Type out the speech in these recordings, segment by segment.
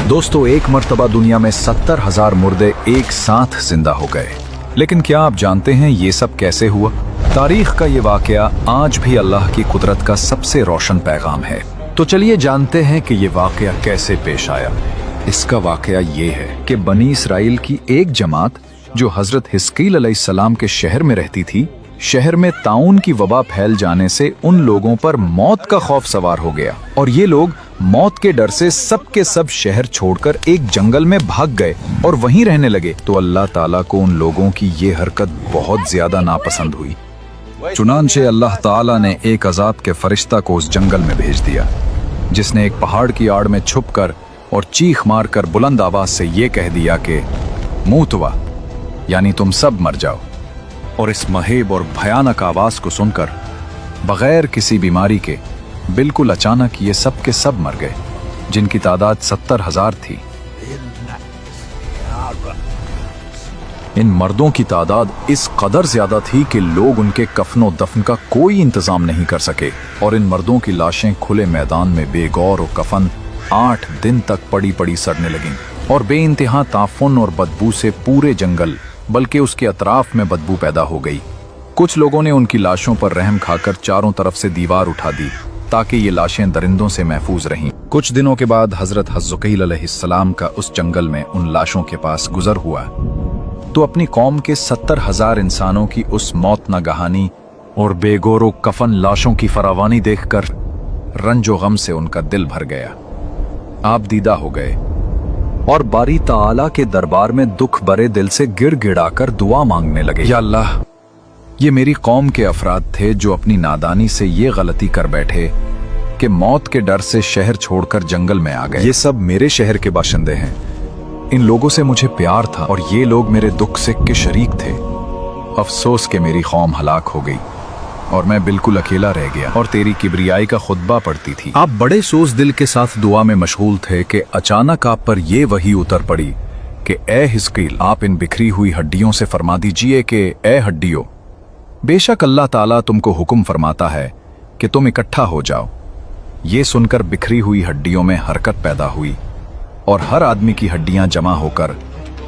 दोस्तों, एक मर्तबा दुनिया में 70,000 मुर्दे एक साथ जिंदा हो गए। लेकिन क्या आप जानते हैं ये सब कैसे हुआ? तारीख का ये वाकया आज भी अल्लाह की कुदरत का सबसे रोशन पैगाम है। तो चलिए जानते हैं कि ये वाकया कैसे पेश आया। इसका वाकया ये है कि बनी इसराइल की एक जमात जो हजरत हिस्कील अलैहिस्सलाम के शहर में रहती थी, शहर में ताउन की वबा फैल जाने से उन लोगों पर मौत का खौफ सवार हो गया और ये लोग मौत के डर से सब के सब शहर छोड़कर एक जंगल में भाग गए और वहीं रहने लगे। तो अल्लाह ताला को उन लोगों की ये हरकत बहुत ज्यादा नापसंद हुई। चुनांचे अल्लाह ताला ने एक अजाब के फरिश्ता को उस जंगल में भेज दिया, जिसने एक पहाड़ की आड़ में छुपकर और चीख मारकर बुलंद आवाज से ये कह दिया कि मूतवा, यानी तुम सब मर जाओ। और इस महेब और भयानक आवाज को सुनकर बगैर किसी बीमारी के बिल्कुल अचानक ये सब के सब मर गए, जिनकी तादाद 70,000 थी। इन मर्दों की तादाद इस कदर ज्यादा थी कि लोग उनके कफनो दफन का कोई इंतजाम नहीं कर सके और इन मर्दों की लाशें खुले मैदान में बेगौर और कफन 8 दिन तक पड़ी पड़ी सड़ने लगीं और बेइंतहा ताफुन और बदबू से पूरे जंगल बल्कि उसके अतराफ में बदबू पैदा हो गई। कुछ लोगों ने उनकी लाशों पर रहम खाकर चारों तरफ से दीवार उठा दी ताकि ये लाशें दरिंदों से महफूज रहीं। कुछ दिनों के बाद हजरत हिस्कील अलैहिस्सलाम का उस जंगल में उन लाशों के पास गुजर हुआ तो अपनी कौम के 70,000 इंसानों की उस मौत नगाहानी और बेगोरो कफन लाशों की फरावानी देखकर रंजो गम से उनका दिल भर गया। आप दीदा हो गए और बारी ताला के दरबार में दुख भरे दिल से गिड़गिड़ाकर दुआ मांगने लगे, या अल्लाह, ये मेरी कौम के अफराद थे जो अपनी नादानी से ये गलती कर बैठे कि मौत के डर से शहर छोड़कर जंगल में आ गए। ये सब मेरे शहर के बाशिंदे हैं। इन लोगों से मुझे प्यार था और ये लोग मेरे दुख से के शरीक थे। अफसोस कि मेरी कौम हलाक हो गई और मैं बिल्कुल अकेला रह गया और तेरी किबरियाई का खुतबा पढ़ती थी। आप बड़े सोच दिल के साथ दुआ में मशगूल थे कि अचानक आप पर यह वही उतर पड़ी कि ए हिस्कील, आप इन बिखरी हुई हड्डियों से फरमा दीजिए कि ए हड्डियों, बेशक अल्लाह ताला तुमको हुक्म फरमाता है कि तुम इकट्ठा हो जाओ। ये सुनकर बिखरी हुई हड्डियों में हरकत पैदा हुई और हर आदमी की हड्डियां जमा होकर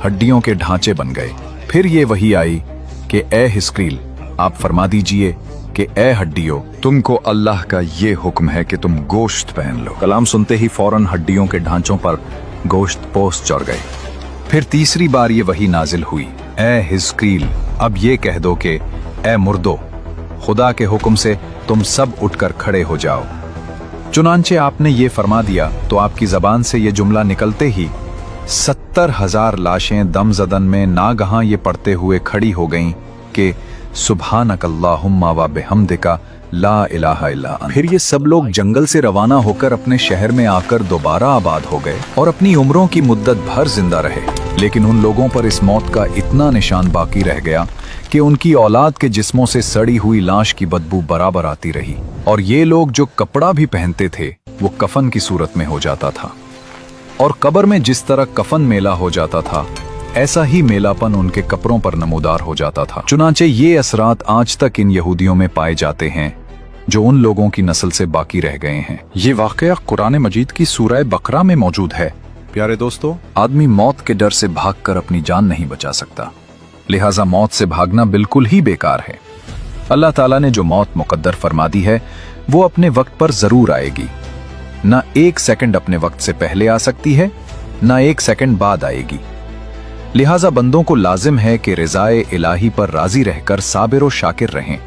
हड्डियों के ढांचे बन गए। फिर ये वही आई कि ए हिस्कील, आप फरमा दीजिए कि ए हड्डियों, तुमको अल्लाह का ये हुक्म है कि तुम गोश्त पहन लो। कलाम सुनते ही फौरन हड्डियों के ढांचों पर गोश्त पोस्ट चढ़ गए। फिर तीसरी बार ये वही नाजिल हुई, ए हिस्कील, अब ये कह दो कि ए मुर्दो, खुदा के हुक्म से तुम सब उठकर खड़े हो जाओ। चुनांचे आपने ये फरमा दिया तो आपकी जबान से ये जुमला निकलते ही 70,000 लाशें दमजदन में नागहां ये पढ़ते हुए खड़ी हो गईं कि सुब्हानक अल्लाहुम्मा व बिहम्दिका ला इलाहा इल्ला अंत। फिर ये सब लोग जंगल से रवाना होकर अपने शहर में आकर दोबारा आबाद हो गए और अपनी उम्रों की मुद्दत भर जिंदा रहे। लेकिन उन लोगों पर इस मौत का इतना निशान बाकी रह गया कि उनकी औलाद के जिस्मों से सड़ी हुई लाश की बदबू बराबर आती रही और ये लोग जो कपड़ा भी पहनते थे वो कफन की सूरत में हो जाता था और कब्र में जिस तरह कफन मेला हो जाता था ऐसा ही मेलापन उनके कपड़ों पर नमूदार हो जाता था। चुनांचे ये असरात आज तक इन यहूदियों में पाए जाते हैं जो उन लोगों की नस्ल से बाकी रह गए हैं। ये वाकया कुरान मजीद की सूरह बकरा में मौजूद है। प्यारे दोस्तों, आदमी मौत के डर से भागकर अपनी जान नहीं बचा सकता, लिहाजा मौत से भागना बिल्कुल ही बेकार है। अल्लाह ताला ने जो मौत मुकद्दर फरमा दी है वो अपने वक्त पर जरूर आएगी। न 1 सेकंड अपने वक्त से पहले आ सकती है, न 1 सेकंड बाद आएगी। लिहाजा बंदों को लाजिम है कि रिज़ाए इलाही पर राजी रहकर साबिर और शाकिर रहें।